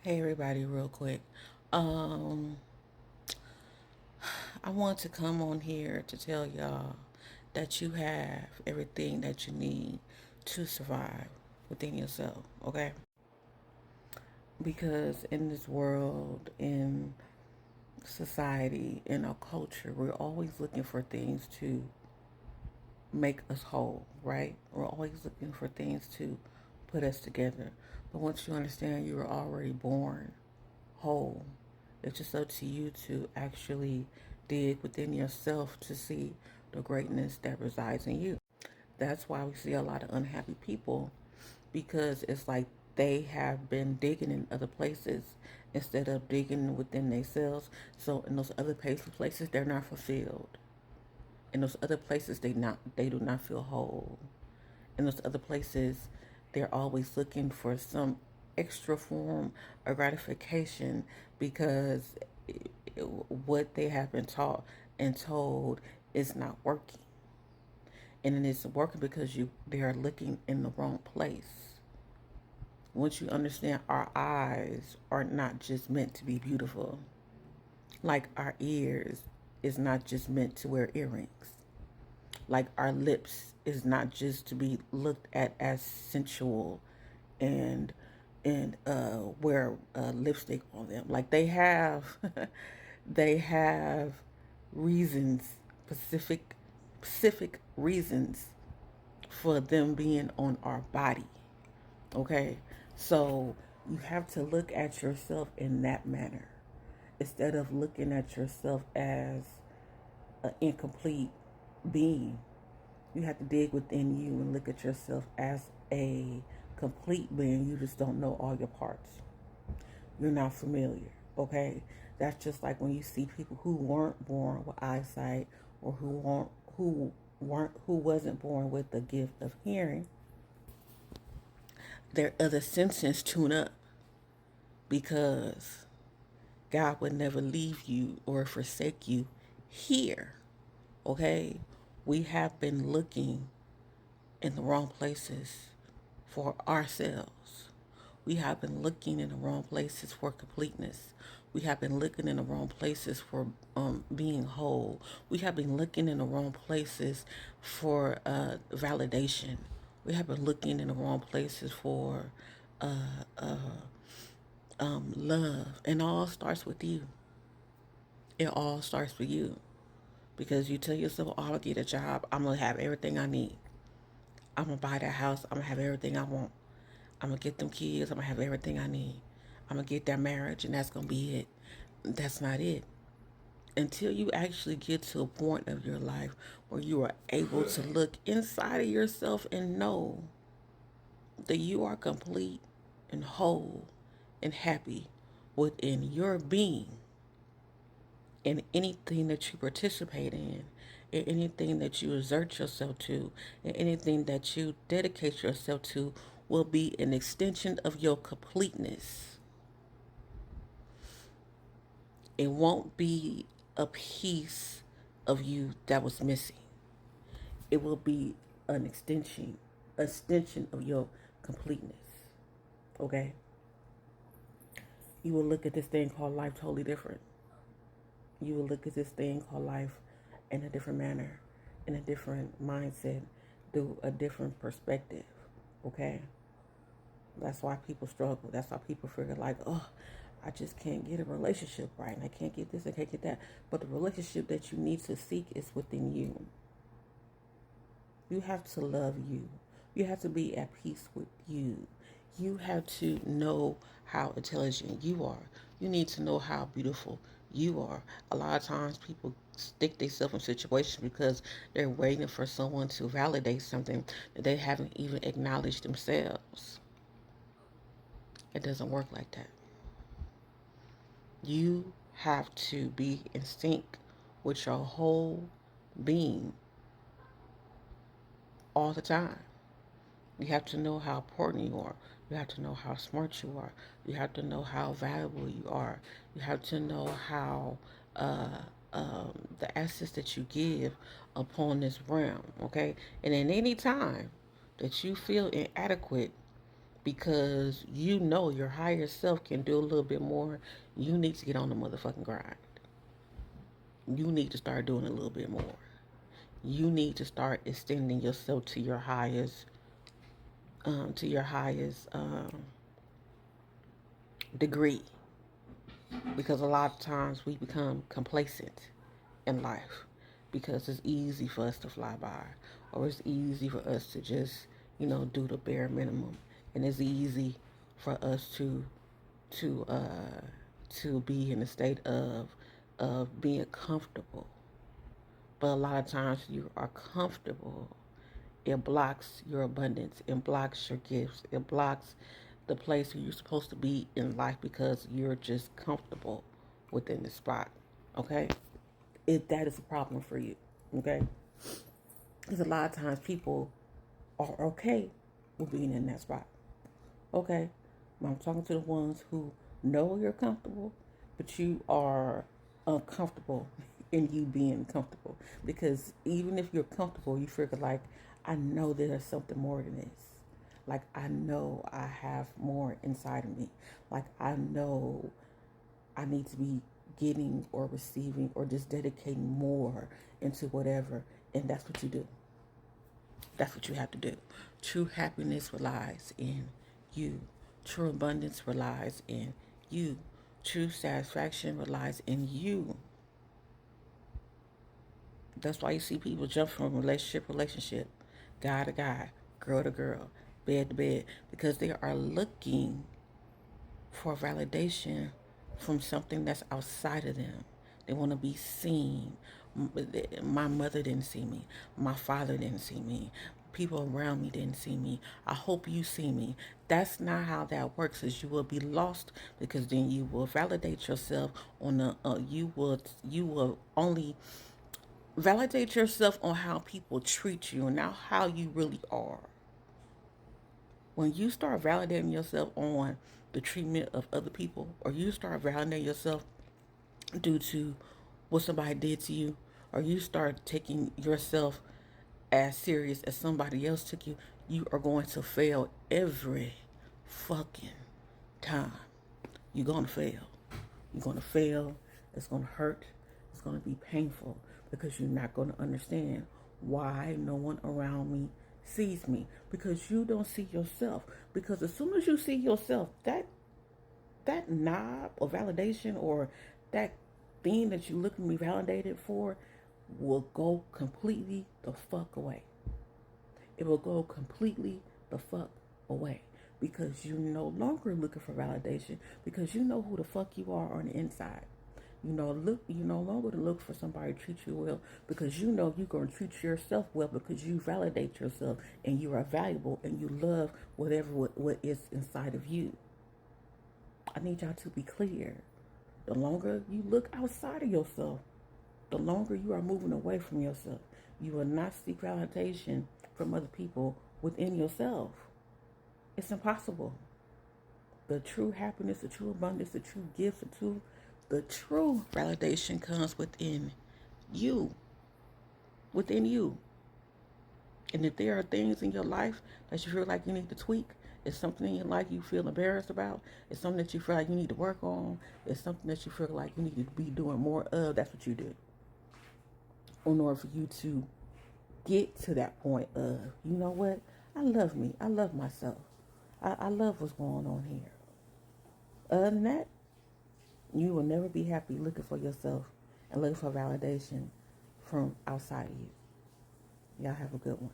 Hey everybody, real quick. Um, I want to come on here to tell y'all that you have everything that you need to survive within yourself, okay? Because in this world, in society, in our culture, we're always looking for things to make us whole, right? We're always looking for things to put us together. But once you understand you were already born whole, it's just up to you to actually dig within yourself to see the greatness that resides in you. That's why we see a lot of unhappy people because it's like they have been digging in other places instead of digging within themselves. So in those other places they're not fulfilled. In those other places they do not feel whole. In those other places they're always looking for some extra form of gratification because what they have been taught and told is not working. And it isn't working because they are looking in the wrong place. Once you understand our eyes are not just meant to be beautiful, like our ears is not just meant to wear earrings, like our lips is not just to be looked at as sensual and wear lipstick on them. Like they have they have reasons, specific reasons for them being on our body. Okay, so you have to look at yourself in that manner instead of looking at yourself as an incomplete being. You have to dig within you and look at yourself as a complete being. You just don't know all your parts. You're not familiar. Okay? That's just like when you see people who weren't born with eyesight or who wasn't born with the gift of hearing. Their other senses tune up because God would never leave you or forsake you here. Okay? We have been looking in the wrong places for ourselves. We have been looking in the wrong places for completeness. We have been looking in the wrong places for being whole. We have been looking in the wrong places for validation. We have been looking in the wrong places for love. And all starts with you. It all starts with you. Because you tell yourself, oh, I'm going to get a job. I'm going to have everything I need. I'm going to buy that house. I'm going to have everything I want. I'm going to get them kids. I'm going to have everything I need. I'm going to get that marriage, and that's going to be it. That's not it. Until you actually get to a point of your life where you are able to look inside of yourself and know that you are complete and whole and happy within your being in anything that you participate in anything that you exert yourself to, in anything that you dedicate yourself to, will be an extension of your completeness. It won't be a piece of you that was missing. It will be an extension of your completeness. Okay? You will look at this thing called life totally different. You will look at this thing called life in a different manner, in a different mindset, through a different perspective. Okay? That's why people struggle. That's why people figure like, oh, I just can't get a relationship right. And I can't get this, I can't get that. But the relationship that you need to seek is within you. You have to love you. You have to be at peace with you. You have to know how intelligent you are. You need to know how beautiful you are. A lot of times people stick themselves in situations because they're waiting for someone to validate something that they haven't even acknowledged themselves. It doesn't work like that. You have to be in sync with your whole being all the time. You have to know how important you are. You have to know how smart you are. You have to know how valuable you are. You have to know how the assets that you give upon this realm, okay? And in any time that you feel inadequate, because you know your higher self can do a little bit more. You need to get on the motherfucking grind. You need to start doing a little bit more. You need to start extending yourself to your highest degree, because a lot of times we become complacent in life because it's easy for us to fly by, or it's easy for us to just do the bare minimum, and it's easy for us to uh to be in a state of being comfortable. But a lot of times you are comfortable, it blocks your abundance, it blocks your gifts, it blocks the place where you're supposed to be in life because you're just comfortable within the spot. Okay? If that is a problem for you. Okay? Because a lot of times people are okay with being in that spot. Okay? I'm talking to the ones who know you're comfortable, but you are uncomfortable in you being comfortable. Because even if you're comfortable, you figure like, I know there's something more than this. Like, I know I have more inside of me. Like, I know I need to be getting or receiving or just dedicating more into whatever. And that's what you do. That's what you have to do. True happiness relies in you. True abundance relies in you. True satisfaction relies in you. That's why you see people jump from relationship to relationship, guy to guy, girl to girl, bed to bed, because they are looking for validation from something that's outside of them. They want to be seen. My mother didn't see me. My father didn't see me. People around me didn't see me. I hope you see me. That's not how that works. Is you will be lost, because then you will validate yourself on the. You will only validate yourself on how people treat you and not how you really are. When you start validating yourself on the treatment of other people, or you start validating yourself due to what somebody did to you, or you start taking yourself as serious as somebody else took you, you are going to fail every fucking time. You're going to fail. You're going to fail. It's going to hurt. It's going to be painful, because you're not going to understand why no one around me sees me, because you don't see yourself. Because as soon as you see yourself, that knob of validation, or that thing that you're looking to be validated for, will go completely the fuck away. It will go completely the fuck away, because you're no longer looking for validation, because you know who the fuck you are on the inside. You no longer to look for somebody to treat you well, because you know you're going to treat yourself well, because you validate yourself and you are valuable and you love what is inside of you. I need y'all to be clear. The longer you look outside of yourself, the longer you are moving away from yourself. You will not seek validation from other people within yourself. It's impossible. The true happiness, the true abundance, the true gifts, the true validation comes within you. Within you. And if there are things in your life that you feel like you need to tweak, it's something in your life you feel embarrassed about, it's something that you feel like you need to work on, it's something that you feel like you need to be doing more of, that's what you do. In order for you to get to that point of, you know what, I love me, I love myself, I love what's going on here. Other than that, you will never be happy looking for yourself and looking for validation from outside of you. Y'all have a good one.